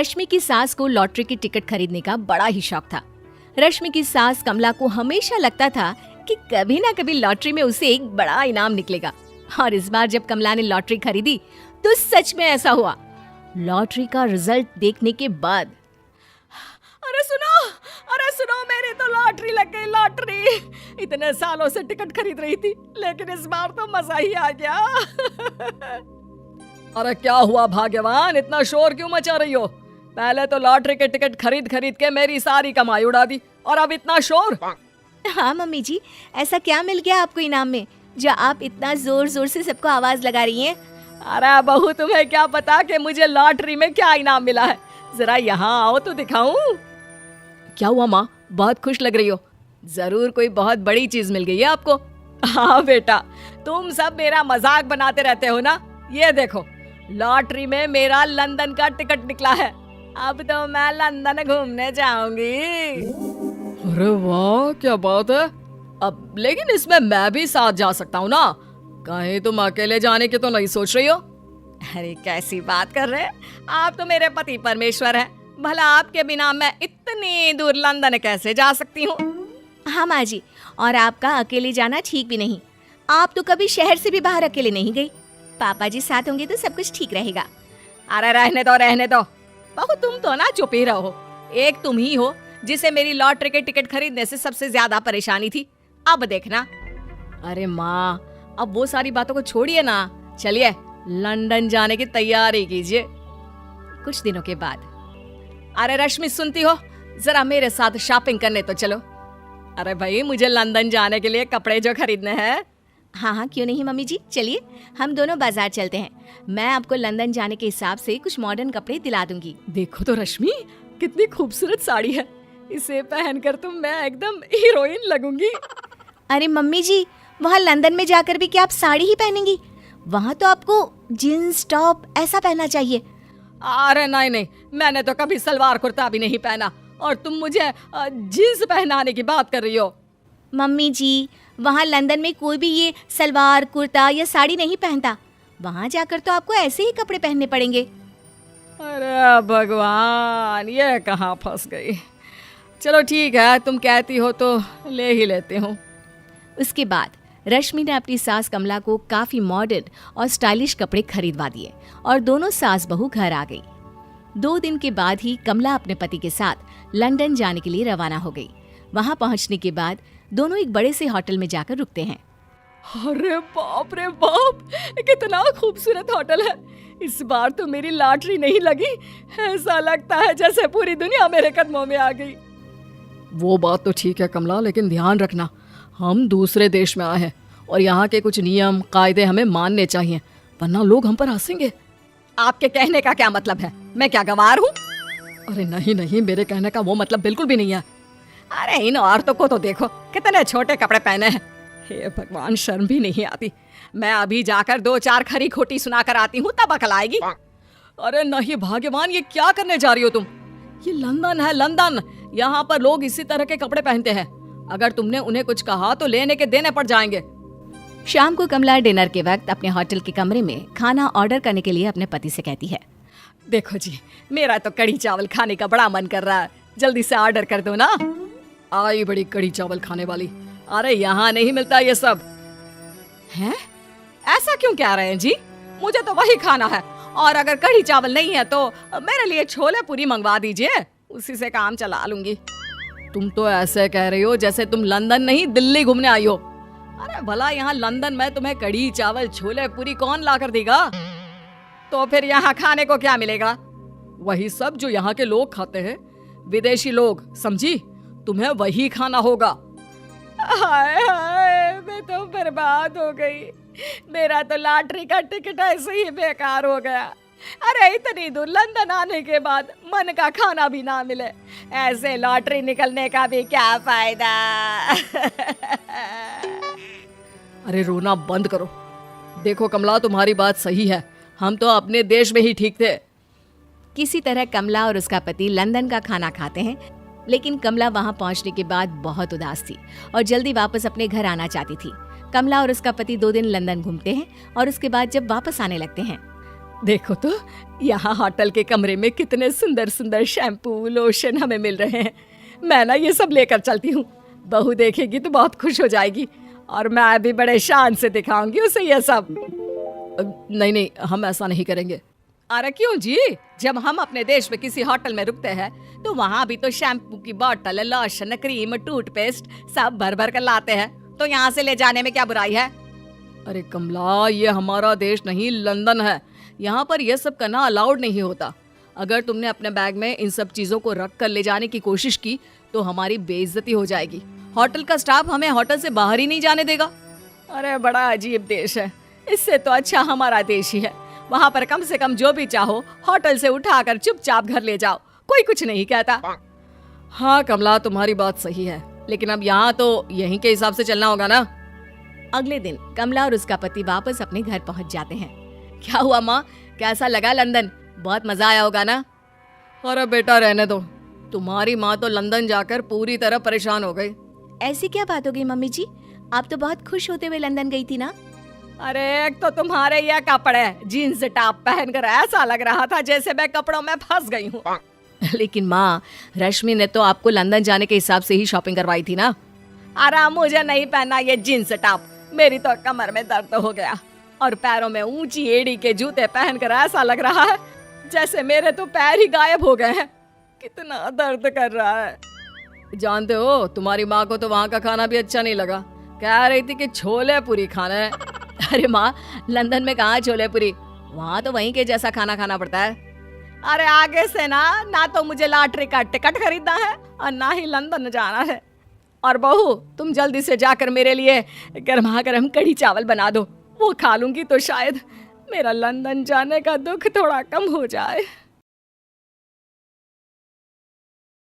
रश्मि की सास को लॉटरी की टिकट खरीदने का बड़ा ही शौक था। रश्मि की सास कमला को हमेशा लगता था कि कभी ना कभी लॉटरी में उसे एक बड़ा इनाम निकलेगा। और इस बार जब कमला ने लॉटरी खरीदी तो सच में ऐसा हुआ। लॉटरी का रिजल्ट देखने के बाद अरे सुनो मेरी तो लॉटरी लग गई, लॉटरी। इतने सालों से टिकट खरीद रही थी लेकिन इस बार तो मजा ही आ गया। अरे क्या हुआ भाग्यवान, इतना शोर क्यों मचा रही हो? पहले तो लॉटरी के टिकट खरीद खरीद के मेरी सारी कमाई उड़ा दी और अब इतना शोर। हाँ मम्मी जी, ऐसा क्या मिल गया आपको इनाम में जो आप इतना जोर जोर से सबको आवाज लगा रही हैं? अरे बहू, तुम्हें क्या पता कि मुझे लॉटरी में क्या इनाम मिला है? जरा यहाँ आओ तो दिखाऊं। क्या हुआ माँ, बहुत खुश लग रही हो? जरूर कोई बहुत बड़ी चीज मिल गई है आपको। हाँ बेटा, तुम सब मेरा मजाक बनाते रहते हो ना। ये देखो, लॉटरी में मेरा लंदन का टिकट निकला है। अब तो मैं लंदन घूमने जाऊंगी। अरे वाह, क्या बात है। अब लेकिन इसमें मैं भी साथ जा सकता हूँ ना? कहीं तुम अकेले जाने की तो नहीं सोच रही हो? अरे कैसी बात कर रहे हैं आप, तो मेरे पति परमेश्वर हैं। भला आपके बिना मैं इतनी दूर लंदन कैसे जा सकती हूँ? हाँ माँ जी, और आपका अकेले जाना ठीक भी नहीं। आप तो कभी शहर से भी बाहर अकेले नहीं गई। पापा जी साथ होंगे तो सब कुछ ठीक रहेगा। अरे रहने दो बहू, तुम तो ना चुप ही रहो। एक तुम ही हो जिसे मेरी लॉटरी के टिकट खरीदने से सबसे ज्यादा परेशानी थी। अब देखना। अरे माँ, अब वो सारी बातों को छोड़िए ना, चलिए लंदन जाने की तैयारी कीजिए। कुछ दिनों के बाद, अरे रश्मि सुनती हो, जरा मेरे साथ शॉपिंग करने तो चलो। अरे भाई, मुझे लंदन जाने के लिए कपड़े जो खरीदने हैं। हाँ हाँ, क्यों नहीं मम्मी जी, चलिए हम दोनों बाजार चलते हैं। मैं आपको लंदन जाने के हिसाब से कुछ मॉडर्न कपड़े दिला दूंगी। देखो तो रश्मि, कितनी खूबसूरत साड़ी है। इसे पहनकर तो मैं एकदम हीरोइन लगूंगी। अरे मम्मी जी, वहाँ लंदन में जाकर भी क्या आप साड़ी ही पहनेंगी? वहाँ तो आपको जीन्स टॉप ऐसा पहनना चाहिए। अरे नहीं, मैंने तो कभी सलवार कुर्ता भी नहीं पहना और तुम मुझे जीन्स पहनाने की बात कर रही हो। मम्मी जी, वहाँ लंदन में कोई भी ये सलवार कुर्ता या साड़ी नहीं पहनता। वहाँ जाकर तो आपको ऐसे ही कपड़े पहनने पड़ेंगे। अरे भगवान, ये कहाँ फंस गई। चलो ठीक है, तुम कहती हो तो ले ही लेती हूँ। उसके बाद रश्मि ने अपनी सास कमला को काफी मॉडर्न और स्टाइलिश कपड़े खरीदवा दिए और दोनों सास बहू घर आ गई। 2 दिन के बाद ही कमला अपने पति के साथ लंदन जाने के लिए रवाना हो गई। वहां पहुंचने के बाद दोनों एक बड़े से होटल में जाकर रुकते हैं। अरे बाप रे बाप, कितना खूबसूरत होटल है। इस बार तो मेरी लॉटरी नहीं लगी। ऐसा लगता है जैसे पूरी दुनिया मेरे कदमों में आ गई। वो बात तो ठीक है कमला, लेकिन ध्यान रखना, हम दूसरे देश में आए हैं और यहाँ के कुछ नियम कायदे हमें मानने चाहिए, वरना लोग हम पर हंसेंगे। आपके कहने का क्या मतलब है? मैं क्या गंवार हूँ? अरे नहीं, मेरे कहने का वो मतलब बिल्कुल भी नहीं है। अरे इन औरतों को तो देखो, कितने छोटे कपड़े पहने हैं। हे भगवान, शर्म भी नहीं आती। मैं अभी जाकर 2-4 खरी खोटी सुना कर आती हूँ, तब अकल आएगी। अरे नहीं भाग्यवान, ये क्या करने जा रही हो तुम? ये लंदन है, लंदन। यहाँ पर लोग इसी तरह के कपड़े पहनते हैं। अगर तुमने उन्हें कुछ कहा तो लेने के देने पड़ जाएंगे। शाम को कमला डिनर के वक्त अपने होटल के कमरे में खाना ऑर्डर करने के लिए अपने पति से कहती है, देखो जी, मेरा तो कढ़ी चावल खाने का बड़ा मन कर रहा है, जल्दी से ऑर्डर कर दो ना। आई बड़ी कढ़ी चावल खाने वाली। अरे यहाँ नहीं मिलता ये सब। हैं? ऐसा क्यों कह रहे हैं जी? मुझे तो वही खाना है, और अगर कढ़ी चावल नहीं है तो मेरे लिए छोले पूरी मंगवा दीजिए, उसी से काम चला लूंगी। तुम तो ऐसे कह रही हो जैसे तुम लंदन नहीं दिल्ली घूमने आई हो। अरे भला यहाँ लंदन में तुम्हें कढ़ी चावल छोले पूरी कौन ला कर देगा? तो फिर यहाँ खाने को क्या मिलेगा? वही सब जो यहाँ के लोग खाते हैं, विदेशी लोग, समझी? तुम्हें वही खाना होगा। हाय हाय, मैं तो बर्बाद हो गई। मेरा तो लॉटरी का टिकट ऐसे ही बेकार हो गया। अरे इतनी दूर लंदन आने के बाद मन का खाना भी ना मिले, ऐसे लॉटरी निकलने का भी क्या फायदा। अरे रोना बंद करो। देखो कमला, तुम्हारी बात सही है, हम तो अपने देश में ही ठीक थे। किसी तरह कमला और उसका पति लंदन का खाना खाते हैं, लेकिन कमला वहां पहुंचने के बाद बहुत उदास थी और जल्दी वापस अपने घर आना चाहती थी। कमला और उसका पति 2 दिन लंदन घूमते हैं और उसके बाद जब वापस आने लगते हैं देखो तो यहाँ होटल के कमरे में कितने सुंदर सुंदर शैम्पू लोशन हमें मिल रहे हैं। मैं ना ये सब लेकर चलती हूँ, बहू देखेगी तो बहुत खुश हो जाएगी और मैं भी बड़े शान से दिखाऊंगी उसे ये सब। नहीं नहीं, हम ऐसा नहीं करेंगे। अरे क्यों जी, जब हम अपने देश में किसी होटल में रुकते हैं तो वहाँ भी तो शैम्पू की बोतल, लोशन, क्रीम, टूथपेस्ट सब भर भर कर लाते हैं, तो यहाँ से ले जाने में क्या बुराई है? अरे कमला, ये हमारा देश नहीं लंदन है, यहाँ पर यह सब करना अलाउड नहीं होता। अगर तुमने अपने बैग में इन सब चीजों को रख कर ले जाने की कोशिश की तो हमारी बेइज्जती हो जाएगी। होटल का स्टाफ हमें होटल से बाहर ही नहीं जाने देगा। अरे बड़ा अजीब देश है, इससे तो अच्छा हमारा देश ही है। वहाँ पर कम से कम जो भी चाहो होटल से उठाकर चुपचाप घर ले जाओ, कोई कुछ नहीं कहता। हाँ कमला, तुम्हारी बात सही है, लेकिन अब यहाँ तो यहीं के हिसाब से चलना होगा ना। अगले दिन कमला और उसका पति वापस अपने घर पहुंच जाते हैं। क्या हुआ माँ, कैसा लगा लंदन? बहुत मजा आया होगा ना? अरे बेटा रहने दो, तुम्हारी माँ तो लंदन जाकर पूरी तरह परेशान हो गई। ऐसी क्या बात हो गई मम्मी जी? आप तो बहुत खुश होते हुए लंदन गई थी ना? अरे एक तो तुम्हारे ये कपड़े जीन्स टॉप पहनकर ऐसा लग रहा था जैसे मैं कपड़ों में फंस गई हूँ। लेकिन माँ, रश्मि ने तो आपको लंदन जाने के हिसाब से ही शॉपिंग करवाई थी ना? अरे मुझे नहीं पहना ये जीन्स टॉप, मेरी तो कमर में दर्द हो गया और पैरों में ऊंची एड़ी के जूते पहनकर ऐसा लग रहा है जैसे मेरे तो पैर ही गायब हो गए हैं। कितना दर्द कर रहा है। जानते हो, तुम्हारी माँ को तो वहाँ का खाना भी अच्छा नहीं लगा, कह रही थी कि छोले पूरी खाना है। अरे माँ, लंदन में कहाँ छोले पूरी, वहाँ तो वहीं के जैसा खाना खाना पड़ता है। अरे आगे से ना तो मुझे लॉटरी का टिकट खरीदना है और ना ही लंदन जाना है। और बहू, तुम जल्दी से जाकर मेरे लिए गर्मा गर्म कढ़ी चावल बना दो, वो खा लूंगी तो शायद मेरा लंदन जाने का दुख थोड़ा कम हो जाए।